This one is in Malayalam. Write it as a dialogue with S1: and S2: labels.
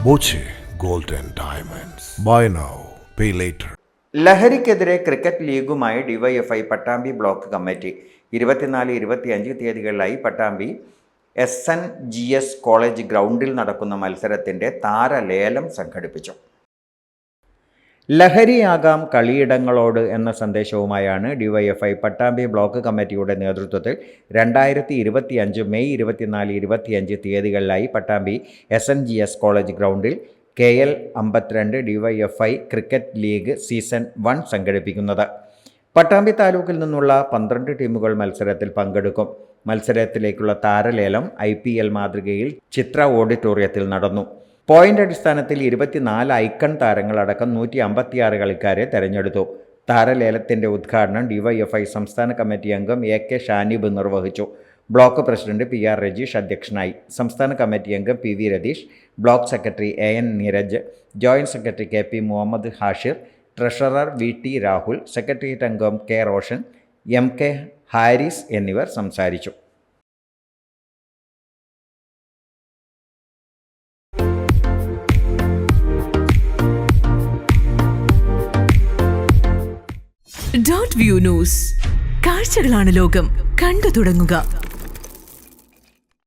S1: Boche gold and diamonds. Buy now pay later.
S2: ലഹരിക്കെതിരെ ക്രിക്കറ്റ് ലീഗുമായി ഡിവൈഎഫ്ഐ പട്ടാമ്പി ബ്ലോക്ക് കമ്മിറ്റി 24-25 തീയതികളിലായി പട്ടാമ്പി SNGS കോളേജ് ഗ്രൗണ്ടിൽ നടക്കുന്ന മത്സരത്തിൻ്റെ താരലേലം സംഘടിപ്പിച്ചു. ലഹരിയാകാം കളിയിടങ്ങളോട് എന്ന സന്ദേശവുമായാണ് ഡിവൈഎഫ്ഐ പട്ടാമ്പി ബ്ലോക്ക് കമ്മിറ്റിയുടെ നേതൃത്വത്തിൽ 2025 മെയ് 24-25 തീയതികളിലായി പട്ടാമ്പി SNGS കോളേജ് ഗ്രൗണ്ടിൽ KL52 DYFI cricket league season 1 സംഘടിപ്പിക്കുന്നത്. പട്ടാമ്പി താലൂക്കിൽ നിന്നുള്ള 12 ടീമുകൾ മത്സരത്തിൽ പങ്കെടുക്കും. മത്സരത്തിലേക്കുള്ള താരലേലം IPL മാതൃകയിൽ ചിത്ര ഓഡിറ്റോറിയത്തിൽ നടന്നു. പോയിന്റ് അടിസ്ഥാനത്തിൽ 24 ഐക്കൺ താരങ്ങളടക്കം 156 കളിക്കാരെ തെരഞ്ഞെടുത്തു. താരലേലത്തിൻ്റെ ഉദ്ഘാടനം ഡിവൈഎഫ്ഐ സംസ്ഥാന കമ്മിറ്റി അംഗം AK ഷാനിബ് നിർവഹിച്ചു. ബ്ലോക്ക് പ്രസിഡന്റ് PR രജീഷ് അധ്യക്ഷനായി. സംസ്ഥാന കമ്മിറ്റി അംഗം PV Ratheesh, block secretary AN Neeraj, joint secretary KP Muhammad Hashir, treasurer VT Rahul, secretariat അംഗം K റോഷൻ, MK ഹാരിസ് എന്നിവർ സംസാരിച്ചു.
S3: Dot view news. കാഴ്ചകളാണ് ലോകം. കണ്ടു തുടങ്ങുക.